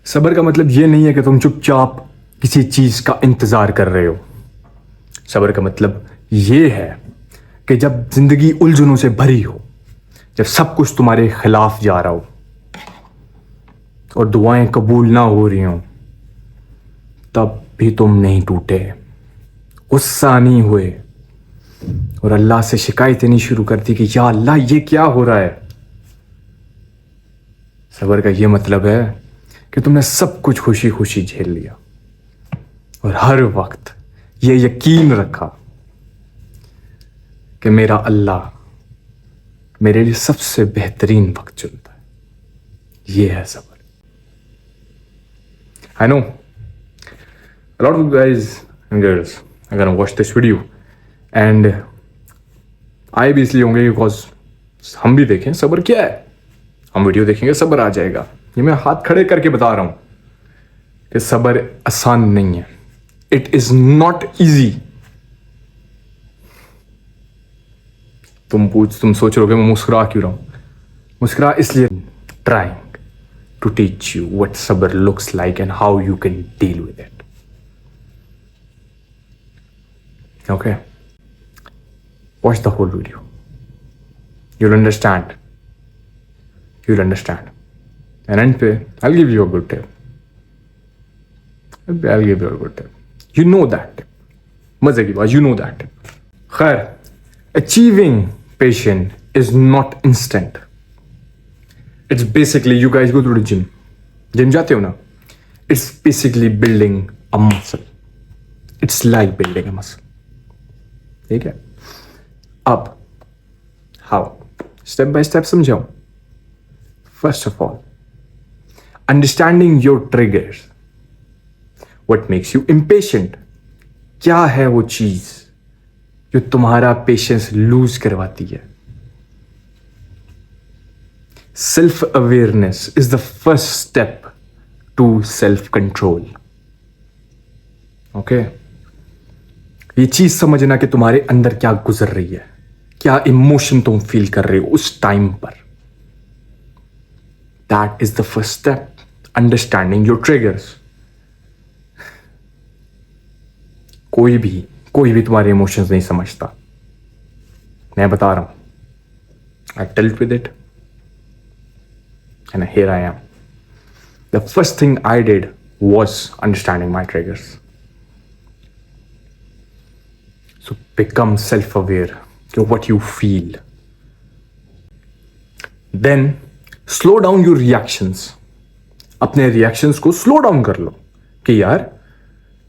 सब्र का मतलब ये नहीं है कि तुम चुपचाप किसी चीज का इंतजार कर रहे हो। सब्र का मतलब ये है कि जब जिंदगी उलझनों से भरी हो, जब सब कुछ तुम्हारे खिलाफ जा रहा हो और दुआएं कबूल ना हो रही हो, तब भी तुम नहीं टूटे, गुस्सा नहीं हुए और अल्लाह से शिकायतें नहीं शुरू करती कि या अल्लाह ये क्या हो रहा है। सब्र का ये मतलब है कि तुमने सब कुछ खुशी खुशी झेल लिया और हर वक्त ये यकीन रखा कि मेरा अल्लाह मेरे लिए सबसे बेहतरीन वक्त चुनता है। ये है सब्र। I know a lot of guys and girls are gonna watch this video and आए भी इसलिए होंगे बिकॉज हम भी देखें सब्र क्या है। हम वीडियो देखेंगे सब्र आ जाएगा। ये मैं हाथ खड़े करके बता रहा हूं कि सब्र आसान नहीं है। It is not easy. तुम सोच रहे हो मैं मुस्कुरा क्यों रहा हूं? मुस्कुरा इसलिए trying to teach you what सब्र looks like and how you can deal with it. Okay, watch the whole video. You'll understand. And end पे I'll give you a good tip. I'll give you a good tip. You know that tip. मजे की बात, you know that tip. खैर, achieving patience is not instant. It's basically you guys go to the gym. Gym जाते हो ना? It's basically building a muscle. It's like building a muscle. ठीक है। अब हाउ, स्टेप बाय स्टेप समझाऊं। First of all, understanding your triggers, what makes you impatient. क्या है वो चीज जो तुम्हारा पेशेंस लूज करवाती है? Self awareness is the first step to self control. Okay, ये चीज समझना कि तुम्हारे अंदर क्या गुजर रही है, क्या इमोशन तुम फील कर रहे हो उस टाइम पर। That is the first step, understanding your triggers. कोई भी तुम्हारे इमोशंस नहीं समझता। मैं बता रहा हूं, I dealt with it and here I am. The first thing I did was understanding my triggers. So become self-aware of what you feel. Then slow down your reactions. अपने reactions को slow down कर लो कि यार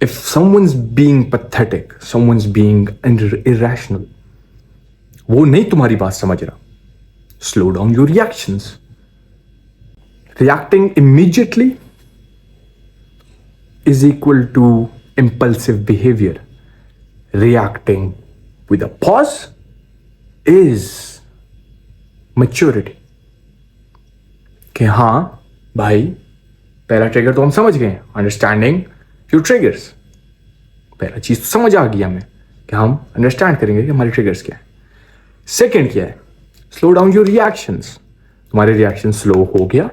if someone's being pathetic, someone's being irrational, वो नहीं तुम्हारी बात समझ रहा. Slow down your reactions. Reacting immediately is equal to impulsive behavior. Reacting with a pause is maturity. कि हाँ भाई, पहला ट्रिगर तो हम समझ गए, अंडरस्टैंडिंग योर ट्रिगर्स। पहला चीज तो समझ आ गया हमें कि हम अंडरस्टैंड करेंगे कि हमारे ट्रिगर्स क्या है। सेकेंड क्या है? Slow down your reactions. तुम्हारे रिएक्शन स्लो हो गया,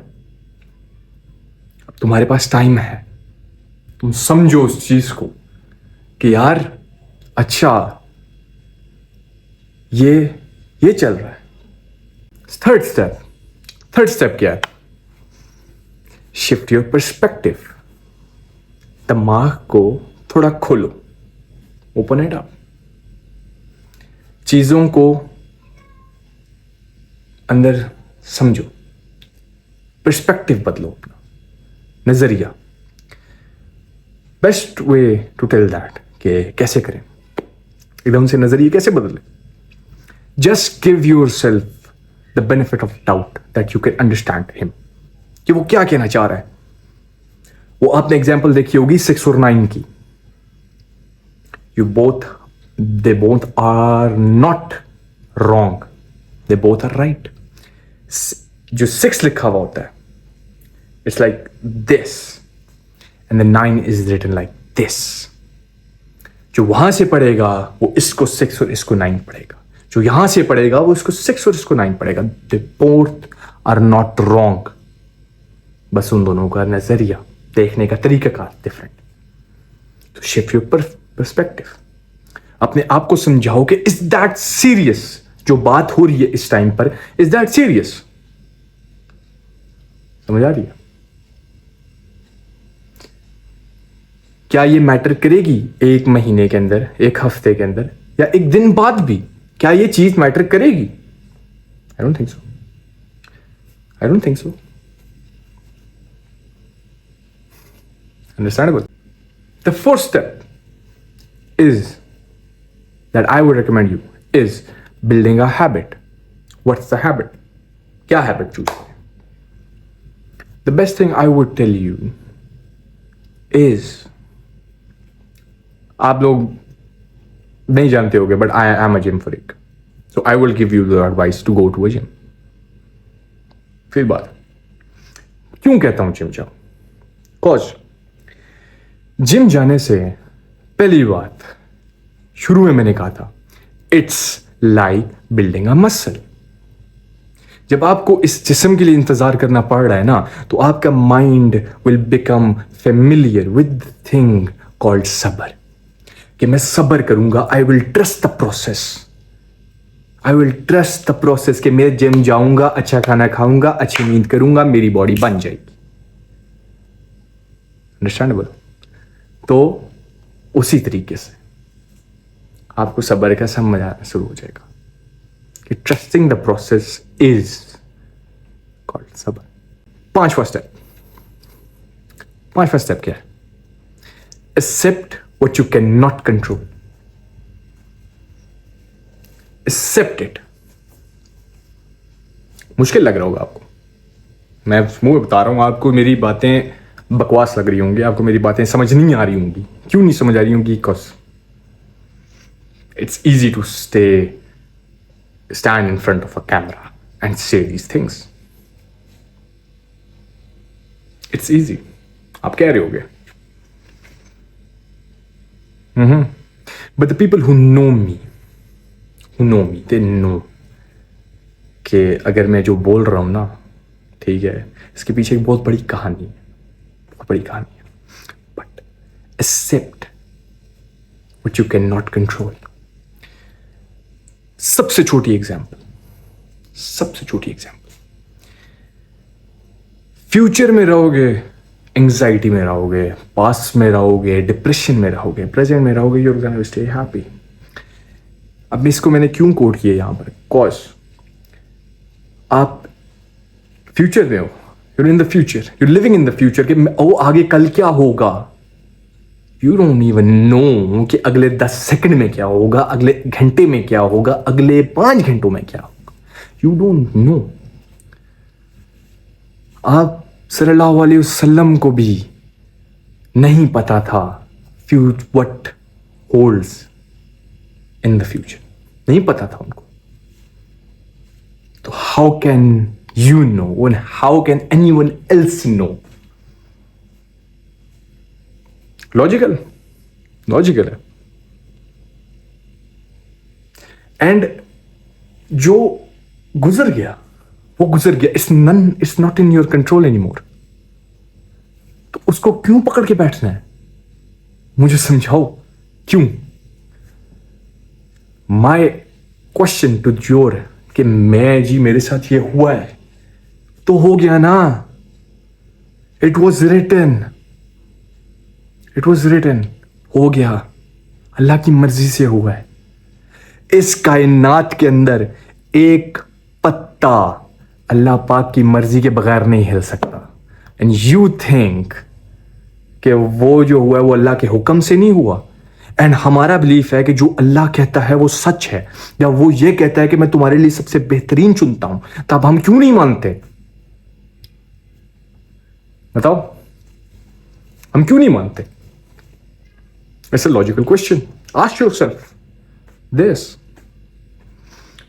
अब तुम्हारे पास टाइम है, तुम समझो उस चीज को कि यार अच्छा ये चल रहा है। थर्ड स्टेप क्या है? Shift your perspective. दिमाग को थोड़ा खोलो, ओपन इट अप। चीजों को अंदर समझो, पर्सपेक्टिव बदलो, अपना नजरिया। Best way to tell that कि कैसे करें, एकदम से नजरिए कैसे बदले? Just give yourself the benefit of doubt that you can understand him, कि वो क्या कहना चाह रहा है। वो आपने एग्जाम्पल देखी होगी 6 और 9 की। They both are not wrong, they both are right. जो 6 लिखा हुआ होता है, it's like this and the 9 is written like this. जो वहां से पढ़ेगा वो इसको 6 और इसको 9 पढ़ेगा, जो यहां से पढ़ेगा वो इसको 6 और इसको 9 पढ़ेगा। They both are not wrong, बस उन दोनों का नजरिया, देखने का तरीका का डिफरेंट। तो शिफ्ट योर पर्सपेक्टिव। अपने आप को समझाओ कि इज दैट सीरियस, जो बात हो रही है इस टाइम पर, इज दैट सीरियस? समझ आ रही है? क्या ये मैटर करेगी 1 महीने के अंदर, 1 हफ्ते के अंदर, या 1 दिन बाद भी? क्या ये चीज मैटर करेगी? आई don't think so. I don't think so. Understandable? The first step is that I would recommend you is building a habit. What's the habit? क्या habit choose करें? The best thing I would tell you is, आप लोग नहीं जानते होगे, but I am a gym freak. So I will give you the advice to go to a gym. फिर बात, क्यों कहता हूं जिम जाओ? Cause जिम जाने से पहली बात, शुरू में मैंने कहा था, it's like building a muscle. जब आपको इस जिस्म के लिए इंतजार करना पड़ रहा है ना, तो आपका mind will become familiar with thing called सबर, कि मैं सबर करूंगा। I will trust the process. I will trust the process कि मैं जिम जाऊंगा, अच्छा खाना खाऊंगा, अच्छी नींद करूंगा, मेरी बॉडी बन जाएगी। अंडरस्टैंडेबल? तो उसी तरीके से आपको सब्र का समझ आना शुरू हो जाएगा कि trusting the process is called सब्र। पांचवा स्टेप क्या है? Accept what you can not control. Accept it. मुश्किल लग रहा होगा आपको, मैं मुंह में बता रहा हूं आपको, मेरी बातें बकवास लग रही होंगी आपको, मेरी बातें समझ नहीं आ रही होंगी। क्यों नहीं समझ आ रही होंगी? Because it's easy to stand in front of a camera and say these things. It's easy, आप कह रहे होगे, but the people who know me they know कि अगर मैं जो बोल रहा हूं ना, ठीक है, इसके पीछे एक बहुत बड़ी कहानी है, but accept what you can not control. सबसे छोटी एग्जांपल, फ्यूचर में रहोगे एंजाइटी में रहोगे, पास्ट में रहोगे डिप्रेशन में रहोगे, प्रेजेंट में रहोगे you are gonna stay happy. अब इसको मैंने क्यों कोट किया यहां पर? कॉज आप फ्यूचर में हो, you're in the future, you're living in the future कि ओ आगे कल क्या होगा। You don't even know कि अगले 10 सेकंड में क्या होगा, अगले घंटे में क्या होगा, अगले 5 घंटों में क्या होगा। You don't know। आप सल्लल्लाहु अलैहि वसल्लम को भी नहीं पता था what holds in the future, नहीं पता था उनको। तो how can you know and how can anyone else know? Logical है। एंड जो गुजर गया वो गुजर गया, it's not in your control any more. तो उसको क्यों पकड़ के बैठना है? मुझे समझाओ क्यों। माय क्वेश्चन टू योर कि मैं जी मेरे साथ ये हुआ है तो हो गया ना, इट वॉज रिटन, हो गया, अल्लाह की मर्जी से हुआ है। इस कायनात के अंदर एक पत्ता अल्लाह पाक की मर्जी के बगैर नहीं हिल सकता। एंड यू थिंक कि वो जो हुआ है वो अल्लाह के हुक्म से नहीं हुआ। एंड हमारा बिलीफ है कि जो अल्लाह कहता है वो सच है, या वो ये कहता है कि मैं तुम्हारे लिए सबसे बेहतरीन चुनता हूं, तब हम क्यों नहीं मानते? बताओ, हम क्यों नहीं मानते? It's a logical question, ask yourself this.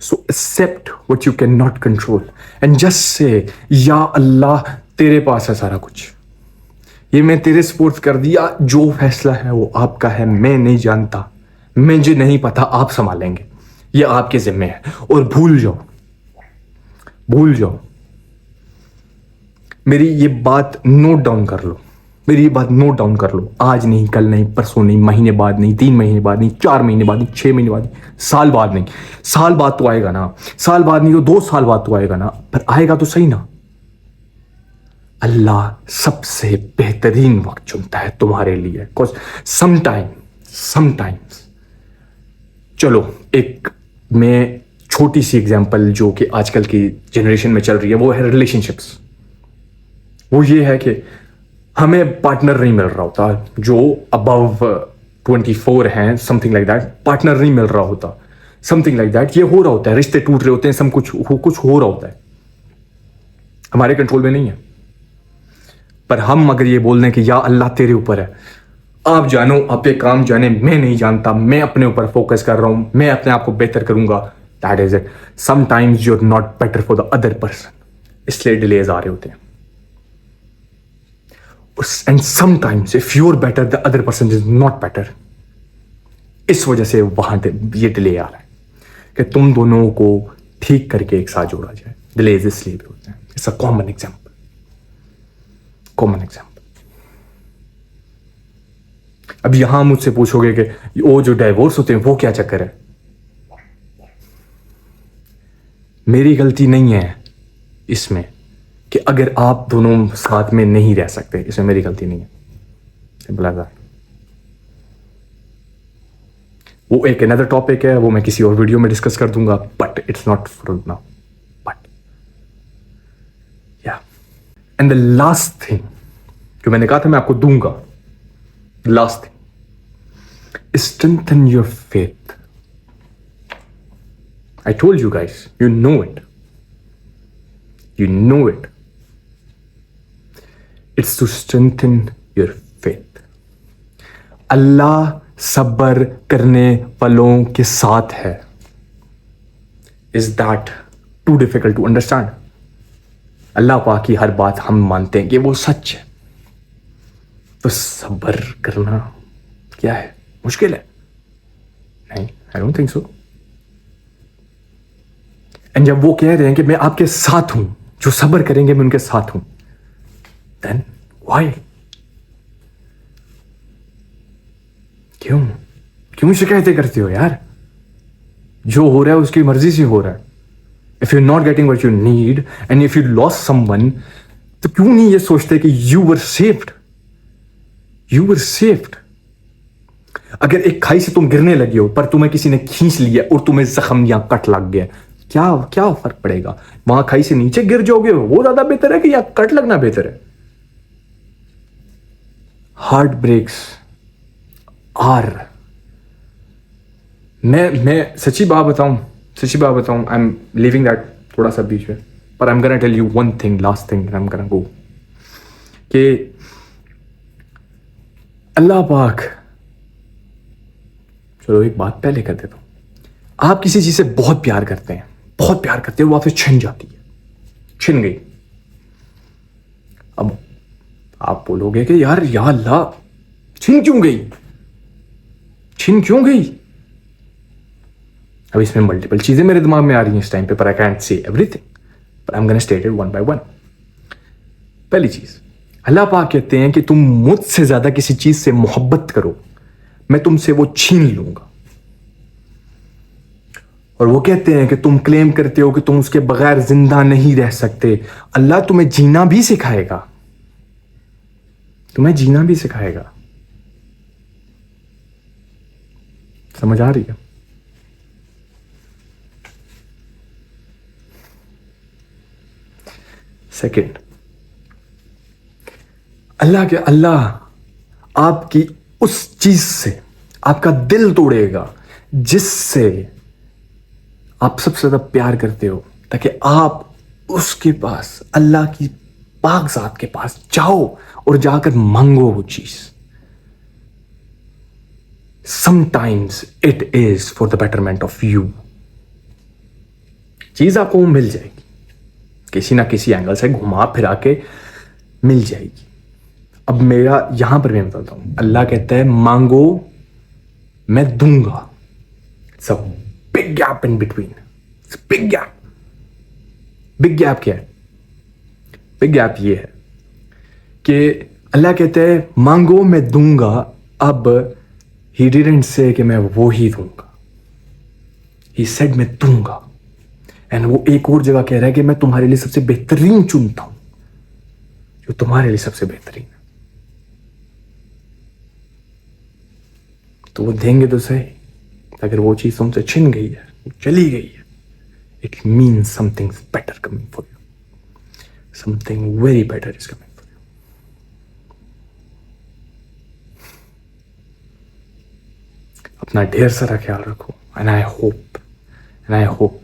So accept what you can not control and just say, या अल्लाह तेरे पास है सारा कुछ, ये मैं तेरे स्पोर्ट कर दिया, जो फैसला है वो आपका है, मैं नहीं जानता, मुझे नहीं पता, आप संभालेंगे, ये आपके जिम्मे है। और भूल जाओ मेरी ये बात नोट डाउन कर लो, मेरी ये बात नोट डाउन कर लो। आज नहीं, कल नहीं, परसों नहीं, महीने बाद नहीं, 3 महीने बाद नहीं, 4 महीने बाद नहीं, 6 महीने बाद नहीं, साल बाद नहीं। साल बाद तो आएगा ना, साल बाद नहीं तो 2 साल बाद तो आएगा ना, पर आएगा तो सही ना। अल्लाह सबसे बेहतरीन वक्त चुनता है तुम्हारे लिए। समटाइम्स चलो एक मैं छोटी सी एग्जांपल जो कि आजकल की जनरेशन में चल रही है वो है रिलेशनशिप्स। वो ये है कि हमें पार्टनर नहीं मिल रहा होता, जो अबव 24 हैं, समथिंग लाइक दैट, पार्टनर नहीं मिल रहा होता, समथिंग लाइक दैट। ये हो रहा होता है, रिश्ते टूट रहे होते हैं, सब कुछ हो रहा होता है, हमारे कंट्रोल में नहीं है। पर हम अगर ये बोल दें कि या अल्लाह तेरे ऊपर है, आप जानो, आप ये काम जाने, मैं नहीं जानता, मैं अपने ऊपर फोकस कर रहा हूं, मैं अपने आप को बेहतर करूंगा, that is it. Sometimes you are not better for the other person, इसलिए डिलेज आ रहे होते हैं। And sometimes if you are better the other person is not better, इस वजह से वहां ये डिले आ रहा है कि तुम दोनों को ठीक करके एक साथ जोड़ा जाए। डिलेज इसलिए भी होते हैं। It's a common example. अब यहां मुझसे पूछोगे कि वो जो डाइवोर्स होते हैं वो क्या चक्कर है, मेरी गलती नहीं है इसमें कि अगर आप दोनों साथ में नहीं रह सकते, इसमें मेरी गलती नहीं है, सिंपल एज दैट। वो एक अनदर टॉपिक है, वो मैं किसी और वीडियो में डिस्कस कर दूंगा, but it's not for now. But या एंड द लास्ट थिंग जो मैंने कहा था मैं आपको दूंगा, last thing, strengthen your faith. I told you guys, you know it, it's to strengthen your faith. अल्लाह सब्र करने वालों के साथ है। Is that too difficult to understand? अल्लाह पाक की हर बात हम मानते हैं कि वो सच है, तो सब्र करना क्या है, मुश्किल है? नहीं, आई डोंट थिंक सो। एंड जब वो कह रहे हैं कि मैं आपके साथ हूं, जो सब्र करेंगे मैं उनके साथ हूं, then why? क्यों शिकायतें करते हो यार? जो हो रहा है उसकी मर्जी से हो रहा है। If you not getting what you need and if you lost someone, तो क्यों नहीं ये सोचते कि यू वर सेव्ड। अगर एक खाई से तुम गिरने लगे हो पर तुम्हें किसी ने खींच लिया और तुम्हें जख्म या कट लग गया, क्या फर्क पड़ेगा? वहां खाई से नीचे गिर जाओगे वो ज्यादा बेहतर है कि या कट लगना बेहतर है? हार्ट ब्रेक्स आर, मैं सच्ची बात बताऊं, आई एम लिविंग दैट थोड़ा सा बीच में, पर I am gonna tell you one thing, last thing, I am gonna go, कि अल्लाह पाक, चलो एक बात पहले कर देता हूं। आप किसी चीज से बहुत प्यार करते हैं, वो आपसे छिन जाती है, छिन गई। अब आप बोलोगे कि यार या अल्लाह छिन क्यों गई? अब इसमें मल्टीपल चीजें मेरे दिमाग में आ रही हैं इस टाइम पे, पर आई कैंट से एवरीथिंग, पर I am gonna state it one by one. पहली चीज, अल्लाह पाक कहते हैं कि तुम मुझसे ज्यादा किसी चीज से मोहब्बत करो, मैं तुमसे वो छीन लूंगा। और वो कहते हैं कि तुम क्लेम करते हो कि तुम उसके बगैर जिंदा नहीं रह सकते, अल्लाह तुम्हें जीना भी सिखाएगा, समझ आ रही है? सेकंड, अल्लाह आपकी उस चीज से आपका दिल तोड़ेगा जिससे आप सबसे ज्यादा प्यार करते हो, ताकि आप उसके पास, अल्लाह की पाक ज़ात के पास जाओ और जाकर मांगो वो चीज। Sometimes it is for the betterment of you. चीज आपको मिल जाएगी, किसी ना किसी एंगल से घुमा फिरा के मिल जाएगी। अब मेरा यहां पर मैं बताता हूं, अल्लाह कहता है मांगो मैं दूंगा। It's a big gap in between, big gap क्या है? बिग गैप ये है कि अल्लाह कहते हैं मांगो मैं दूंगा, अब ही डिडंट से कि मैं वो ही दूंगा, ही सेड मैं दूंगा। एंड वो एक और जगह कह रहा है कि मैं तुम्हारे लिए सबसे बेहतरीन चुनता हूं, जो तुम्हारे लिए सबसे बेहतरीन है। तो वो देंगे तो सही, अगर वो चीज तुमसे छिन गई है, वो चली गई है, it means something better coming for you, something very better is coming for you. अपना ढेर सारा ख्याल रखो। एंड आई होप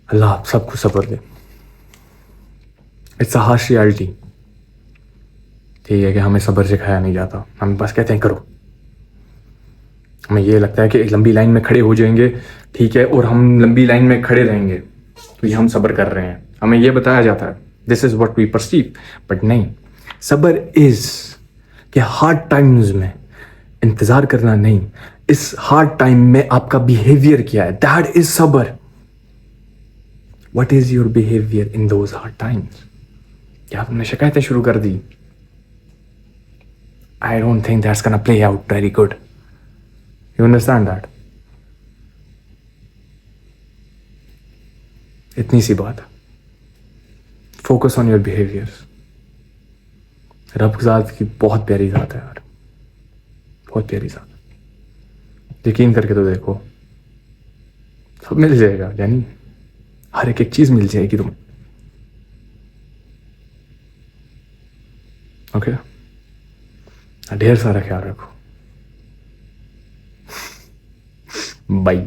अल्लाह आप सबको सब्र दे। इट्स अ हार्श रियलिटी, ठीक है, कि हमें सब्र सिखाया नहीं जाता, हम बस कहते हैं करो। हमें ये लगता है कि एक लंबी लाइन में खड़े हो जाएंगे, ठीक है, और हम लंबी लाइन में खड़े रहेंगे तो ये हम सब्र कर रहे हैं, हमें ये बताया जाता है, this is what we perceive. But नहीं, सब्र इज कि हार्ड टाइम्स में इंतजार करना नहीं, इस हार्ड टाइम में आपका बिहेवियर क्या है, दैट इज सब्र। What is your behaviour in those hard times? क्या तुमने शिकायतें शुरू कर दी? I don't think that's gonna play out very good. You understand that? इतनी सी बात है। Focus on your behaviours. रब ज़ात की बहुत प्यारी ज़ात है यार, बहुत प्यारी ज़ात। यकीन करके तो देखो, सब मिल जाएगा, यानी हर एक चीज मिल जाएगी तुम्हें। ओके, ढेर सारा ख्याल रखो। बाय।